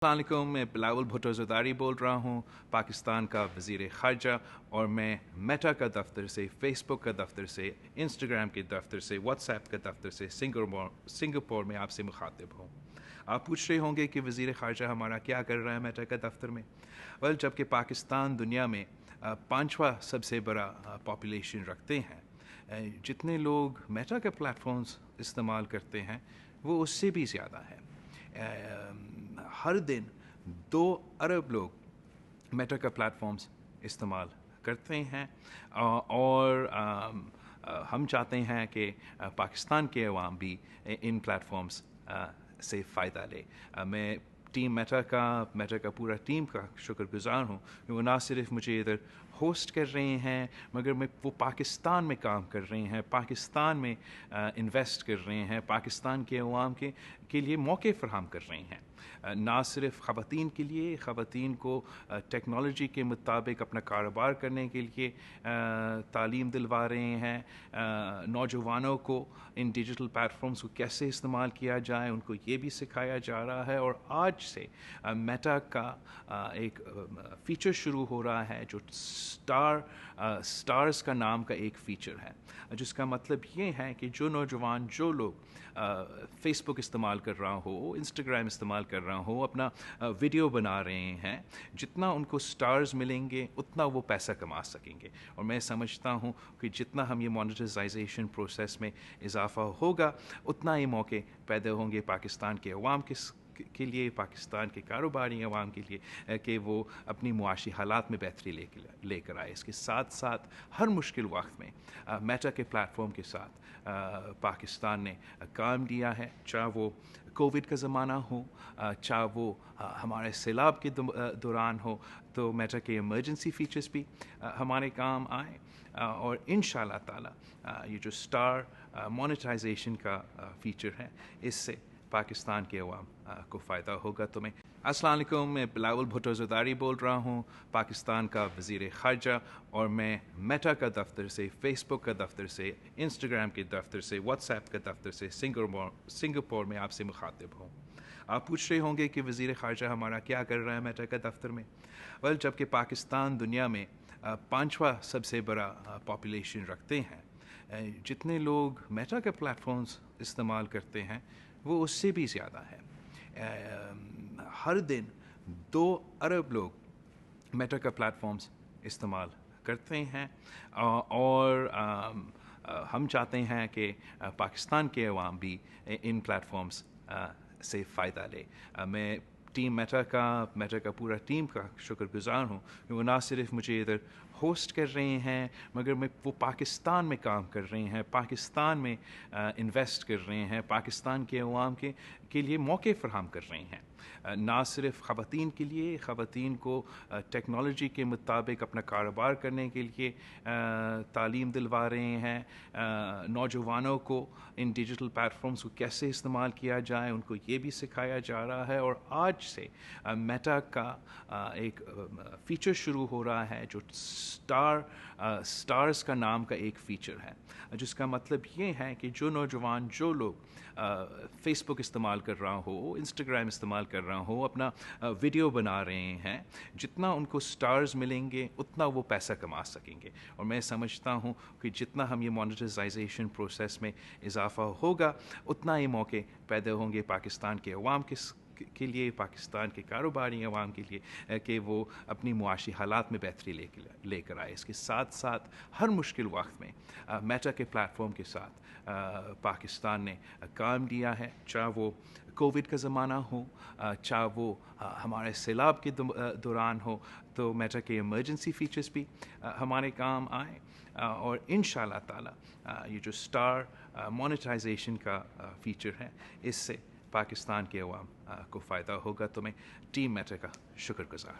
अस्सलाम वालेकुम, मैं बिलावल भुट्टो ज़रदारी बोल रहा हूँ, पाकिस्तान का वज़ीर ख़ारजा। और मैं मेटा का दफ्तर से, फेसबुक का दफ्तर से, इंस्टाग्राम के दफ्तर से, व्हाट्सएप का दफ्तर से सिंगापुर में आपसे मुखातिब हूँ। आप पूछ रहे होंगे कि वज़ीर ख़ारजा हमारा क्या कर रहा है मेटा का दफ्तर में। जबकि पाकिस्तान दुनिया में पाँचवा सबसे बड़ा पॉपुलेशन रखते हैं, जितने लोग मेटा के प्लेटफॉर्म्स इस्तेमाल करते हैं वो उससे भी ज़्यादा है। हर दिन 2 अरब लोग मेटा का प्लेटफॉर्म्स इस्तेमाल करते हैं। और हम चाहते हैं कि पाकिस्तान के अवाम भी इन प्लेटफॉर्म्स से फ़ायदा ले। मैं टीम मेटा का पूरा टीम का शुक्रगुज़ार हूँ कि वो ना सिर्फ मुझे इधर होस्ट कर रहे हैं, मगर वो पाकिस्तान में काम कर रहे हैं, पाकिस्तान में इन्वेस्ट कर रहे हैं, पाकिस्तान के अवाम के लिए मौके फराहम कर रहे हैं। ना सिर्फ ख़वातीन के लिए, ख़वातीन को टेक्नोलॉजी के मुताबिक अपना कारोबार करने के लिए तालीम दिलवा रहे हैं, नौजवानों को इन डिजिटल प्लेटफॉर्म्स को कैसे इस्तेमाल किया जाए उनको ये भी सिखाया जा रहा है। और आज से मेटा का एक फ़ीचर शुरू हो रहा है जो स्टार्स का नाम का एक फ़ीचर है, जिसका मतलब ये है कि जो नौजवान, जो लोग फेसबुक इस्तेमाल कर रहा हो, इंस्टाग्राम इस्तेमाल कर रहा हो, अपना वीडियो बना रहे हैं, जितना उनको स्टार्स मिलेंगे उतना वो पैसा कमा सकेंगे। और मैं समझता हूँ कि जितना हम ये मोनेटाइजेशन प्रोसेस में इजाफ़ा होगा उतना ही मौके पैदा होंगे पाकिस्तान के अवाम के लिए, पाकिस्तान के कारोबारी अवाम के लिए, कि वो अपनी मुआशी हालात में बेहतरी लेकर आए। इसके साथ साथ हर मुश्किल वक्त में मेटा के प्लेटफॉर्म के साथ पाकिस्तान ने काम दिया है, चाहे वो कोविड का ज़माना हो, चाहे वो हमारे सैलाब के दौरान हो, तो मेटा के इमरजेंसी फ़ीचर्स भी हमारे काम आए। और इंशाअल्लाह ताला ये जो स्टार मोनेटाइजेशन का फ़ीचर है, इससे पाकिस्तान के अवाम को फ़ायदा होगा। तो मैं अस्सलाम वालेकुम, मैं बिलावल भुट्टो ज़रदारी बोल रहा हूँ, पाकिस्तान का वज़ीर ख़ारजा। और मैं मेटा का दफ्तर से, फेसबुक का दफ्तर से, इंस्टाग्राम के दफ्तर से, व्हाट्सएप का दफ्तर से सिंगापुर में आपसे मुखातिब हूँ। आप पूछ रहे होंगे कि वज़ीर ख़ारजा हमारा क्या कर रहा है मेटा का दफ्तर में। जबकि पाकिस्तान दुनिया में पाँचवा सबसे बड़ा पॉपुलेशन रखते हैं, जितने लोग मेटा के प्लेटफॉर्म्स इस्तेमाल करते हैं वो उससे भी ज़्यादा है। हर दिन 2 अरब लोग मेटा का प्लेटफॉर्म्स इस्तेमाल करते हैं। और हम चाहते हैं कि पाकिस्तान के अवाम भी इन प्लेटफॉर्म्स से फ़ायदा ले। मैं टीम मेटा का पूरा टीम का शुक्रगुज़ार हूँ कि वो ना सिर्फ मुझे इधर होस्ट कर रहे हैं, मगर वो पाकिस्तान में काम कर रहे हैं, पाकिस्तान में इन्वेस्ट कर रहे हैं, पाकिस्तान के अवाम के लिए मौके फराहम कर रहे हैं। ना सिर्फ ख़वातीन के लिए, ख़वातीन को टेक्नोलॉजी के मुताबिक अपना कारोबार करने के लिए तालीम दिलवा रहे हैं, नौजवानों को इन डिजिटल प्लेटफॉर्म्स को कैसे इस्तेमाल किया जाए उनको ये भी सिखाया जा रहा है। और आज से मेटा का एक फ़ीचर शुरू हो रहा है जो स्टार्स का नाम का एक फ़ीचर है, जिसका मतलब ये है कि जो नौजवान, जो लोग फेसबुक इस्तेमाल कर रहा हो, इंस्टाग्राम इस्तेमाल कर रहा हो, अपना वीडियो बना रहे हैं, जितना उनको स्टार्स मिलेंगे उतना वो पैसा कमा सकेंगे। और मैं समझता हूँ कि जितना हम ये मोनेटाइजेशन प्रोसेस में इजाफ़ा होगा उतना ही मौके पैदा होंगे पाकिस्तान के अवाम के लिए, पाकिस्तान के कारोबारी अवाम के लिए, कि वो अपनी मुआशी हालात में बेहतरी लेकर आए। इसके साथ साथ हर मुश्किल वक्त में मेटा के प्लेटफॉर्म के साथ पाकिस्तान ने काम दिया है, चाहे वो कोविड का ज़माना हो, चाहे वो हमारे सैलाब के दौरान हो, तो मेटा के इमरजेंसी फ़ीचर्स भी हमारे काम आए। और इंशाअल्लाह ताला ये जो स्टार मोनेटाइजेशन का फ़ीचर है, इससे पाकिस्तान के अवाम को फ़ायदा होगा। तो मैं टीम मेटा का शुक्रगुज़ार